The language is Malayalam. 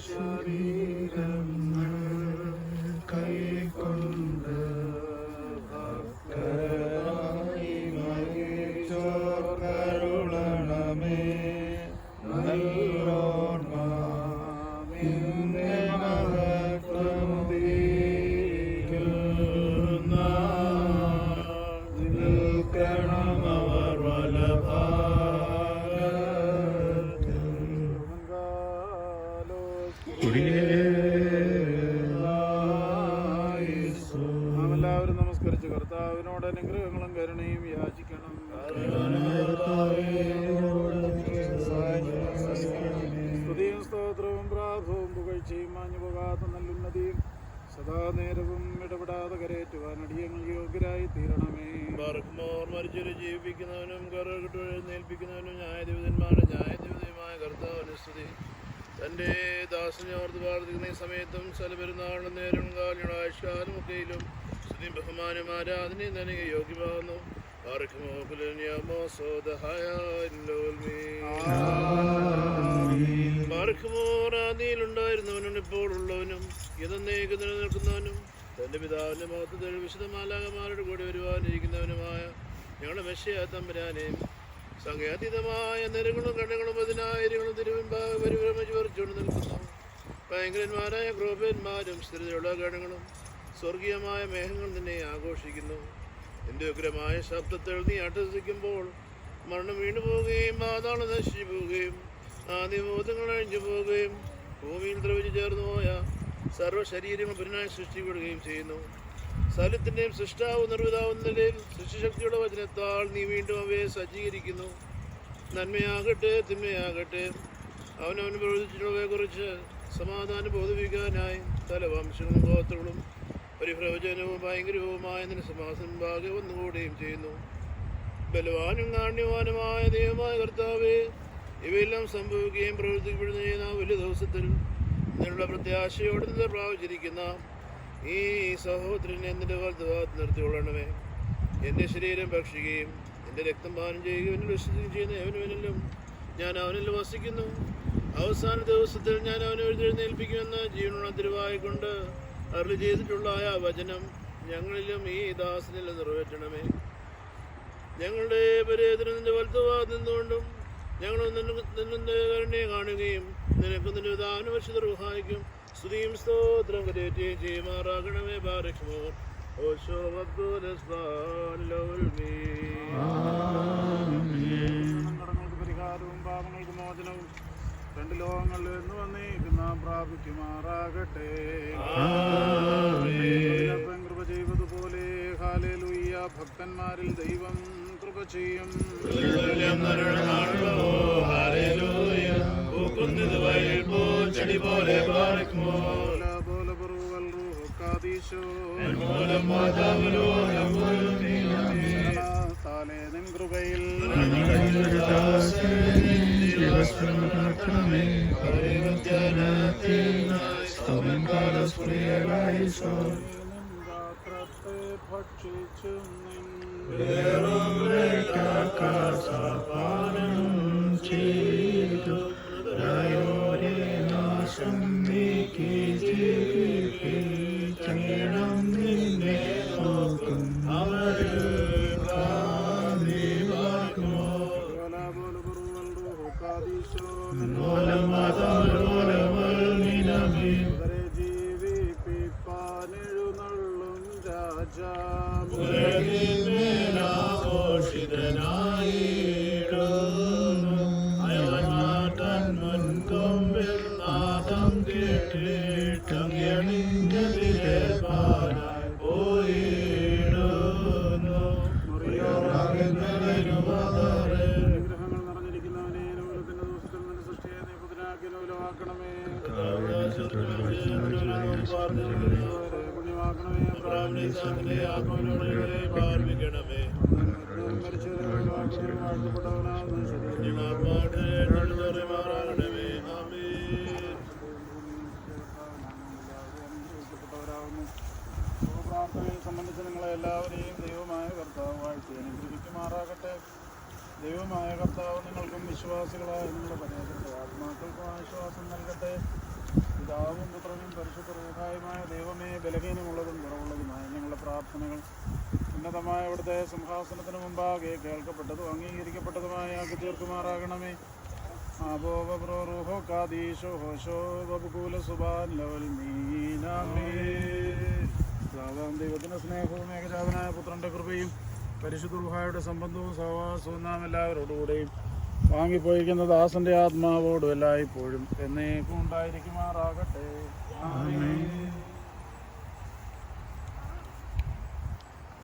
ശരീരങ്ങൾ കൈക്കൊണ്ട് ഭക്തരായി മരിച്ചോർ കരുളണമേ. നല്ലോർമ്മ നിന്റെ മഹത്വം നിൽക്കണം അവർ വലഭാഗത്തിൽ. നാം എല്ലാവരും നമസ്കരിച്ച് കർത്താവിനോട് അനുഗ്രഹങ്ങളും കരുണയും യാചിക്കണം. സ്തുതിയും സ്തോത്രവും പ്രാഭവും പുകഴ്ചയും മാഞ്ഞു പോകാത്ത നല്ലുന്നതിയും സദാ നേരവും ഇടപെടാതെ കരയേറ്റുവാൻ അടിയങ്ങൾ യോഗ്യരായി തീരണമേ. മരിച്ചവരെ ജീവിപ്പിക്കുന്നവനും കറകിട്ട് എഴുന്നേൽപ്പിക്കുന്നവനും ന്യായാധിപതിന്മാരുടെ ന്യായാധിപതിയുമായ കർത്താവിന് സ്തുതി. തൻ്റെ ദാസനെ ഓർത്ത് പ്രാർത്ഥിക്കുന്ന ഈ സമയത്തും സ്ഥലപെരുന്നാളിനും നേരം കാലിയുടെ ആയുഷ്കാലം ഒക്കെയിലും സ്തുതിയും ബഹുമാനം ആരാധനയും തന്നെ യോഗ്യമാകുന്നു. ആദിയിലുണ്ടായിരുന്നവനും ഇപ്പോൾ ഉള്ളവനും ഇതന്നേക്ക് നിലനിൽക്കുന്നവനും തന്റെ പിതാവിന്റെ മഹത്വത്തിൽ വിശുദ്ധമാലാകന്മാരുടെ കൂടെ വരുവാനിരിക്കുന്നവനുമായ ഞങ്ങളുടെ മെസ്സിയ തമ്പുരാനെ സംഖ്യാതീതമായ നിരകളും കണ്ണുകളും പതിനായിരങ്ങളും തിരുവമ്പാരിച്ച് പറിച്ചുകൊണ്ട് നിൽക്കുന്നു. ഭയങ്കരന്മാരായ ക്രോപന്മാരും സ്ഥിരതയുള്ള ഗണങ്ങളും സ്വർഗീയമായ മേഘങ്ങൾ നിന്നെ ആഘോഷിക്കുന്നു. നിന്റെ ഉഗ്രമായ ശബ്ദത്തിൽ നീ അട്ടഹസിക്കുമ്പോൾ മരണം വീണു പോവുകയും പാതാളം നശിച്ചു പോവുകയും ആദിബോധങ്ങൾ അഴിഞ്ഞു പോവുകയും ഭൂമിയിൽ ദ്രവിച്ചു ചേർന്നു പോയ സർവ്വശരീരങ്ങൾ പുനരായി സൃഷ്ടിക്കപ്പെടുകയും ചെയ്യുന്നു. സ്ഥലത്തിൻ്റെയും സൃഷ്ടാവ് നിർമ്മിതാവും നിലയിൽ സൃഷ്ടിശക്തിയുടെ വചനത്താൽ നീ വീണ്ടും അവയെ സജ്ജീകരിക്കുന്നു. നന്മയാകട്ടെ തിന്മയാകട്ടെ അവനവന് പ്രവർത്തിച്ചിട്ടുള്ളവയെക്കുറിച്ച് സമാധാനം ബോധിപ്പിക്കാനായി പല വംശങ്ങളും ഗോത്രങ്ങളും പരിപ്രവചനവും ഭയങ്കരവുമായ നിന്റെ സിംഹാസനം ഭാഗ്യം വന്നുകൂടുകയും ചെയ്യുന്നു. ബലവാനും കാണ്യവാനുമായ ദൈവമായ കർത്താവേ, ഇവയെല്ലാം സംഭവിക്കുകയും പ്രവർത്തിക്കപ്പെടുന്ന ചെയ്യുന്ന വലിയ ദിവസത്തിൽ നിന്നുള്ള പ്രത്യാശയോടെ നിന്ന് പ്രാപിച്ചിരിക്കുന്ന ഈ സഹോദരനെ നിന്റെ വലതുഭാഗത്ത് നിർത്തിക്കൊള്ളണമേ. എൻ്റെ ശരീരം ഭക്ഷിക്കുകയും എൻ്റെ രക്തം പാനം ചെയ്യുകയും എന്നിൽ വിശ്വസിക്കുകയും ചെയ്യുന്ന അവനവനിലും ഞാൻ അവനിൽ വസിക്കുന്നു. അവസാന ദിവസത്തിൽ ഞാൻ അവനെ എഴുന്നേൽപ്പിക്കുമെന്ന് ജീവനുള്ള തിരുവായിക്കൊണ്ട് അരുളി ചെയ്തിട്ടുള്ള ആ വചനം ഞങ്ങളിലും ഈ ദാസനിലും നിറവേറ്റണമേ. ഞങ്ങളുടെ പരേതന് നിന്റെ വലത്തുഭാഗത്ത് നിന്നുകൊണ്ടും ഞങ്ങൾ നിന്റെ കരുണയെ കാണുകയും നിനക്ക് നിന്റെ ദാനവശത സഹായിക്കും സ്തുതിയും സ്തോത്രം കരേറ്റുകയും ചെയ്യുമാറാകണമേ. ബാരക്മോ ഓശോ പരിഹാരവും പാപങ്ങൾക്ക് മോചനവും രണ്ട് ലോകങ്ങളിൽ നിന്ന് വന്നേക്കുന്ന പ്രാപിക്കുമാറാകട്ടെ. കൃപ ചെയ്തതുപോലെ ഹല്ലേലൂയ. ഭക്തന്മാരിൽ ദൈവം കൃപ ചെയ്യും. നിൻ കൃപയിൽ ഭക്ഷിച്ചു ചെയ്തു നാശം നിന്നെ നോക്കും ജീവിപ്പിപ്പാനെഴുന്നള്ളും രാജാ മുൻകൊമ്പിൽ നാദം കേട്ടിട്ടങ്ങിയണിഞ്ഞതിരേപ്പാനായി പോയിടുന്നു. വിഗ്രഹങ്ങൾ നിറഞ്ഞിരിക്കുന്നവനെ ലോകത്തിന്റെ ദിവസത്തിൽ നിന്ന് സൃഷ്ടിയെ നീ പുതിനാക്കി ലോലമാക്കണമേ. പുണ്യമാക്കണമേ. ആത്മാവിനോടെ പാർപ്പിക്കണമേ. പ്രാർത്ഥനയിൽ സംബന്ധിച്ച് നിങ്ങളെ എല്ലാവരെയും ദൈവമായ കർത്താവ് വാഴ്ത്തി അനുഗ്രഹിക്കുമാറാകട്ടെ. ദൈവമായ കർത്താവ് നിങ്ങൾക്കും വിശ്വാസികളായ നിങ്ങളുടെ പരേതരുടെ ആത്മാക്കൾക്കും ആശ്വാസം നൽകട്ടെ. പിതാവും പുത്രനും പരിശുദ്ധ റൂഹായുമായ ദൈവമേ, ബലഹീനമുള്ളതും കുറവുള്ളതുമായ ഞങ്ങളുടെ പ്രാർത്ഥനകൾ ഉന്നതമായ അവിടുത്തെ സിംഹാസനത്തിന് മുമ്പാകെ കേൾക്കപ്പെട്ടതും അംഗീകരിക്കപ്പെട്ടതുമായ ആക്കി തീർക്കുമാറാകണമേ. ദൈവത്തിന്റെ സ്നേഹവും ഏകജാതനായ പുത്രന്റെ കൃപയും പരിശുദ്ധ റൂഹായുടെ സംബന്ധവും സഹവാസവും നാം എല്ലാവരോടുകൂടെയും വാങ്ങിപ്പോയിരിക്കുന്ന ദാസന്റെ ആത്മാവോടും എല്ലായ്പ്പോഴും എന്നേക്കും ഉണ്ടായിരിക്കുമാറാകട്ടെ. ആമേൻ.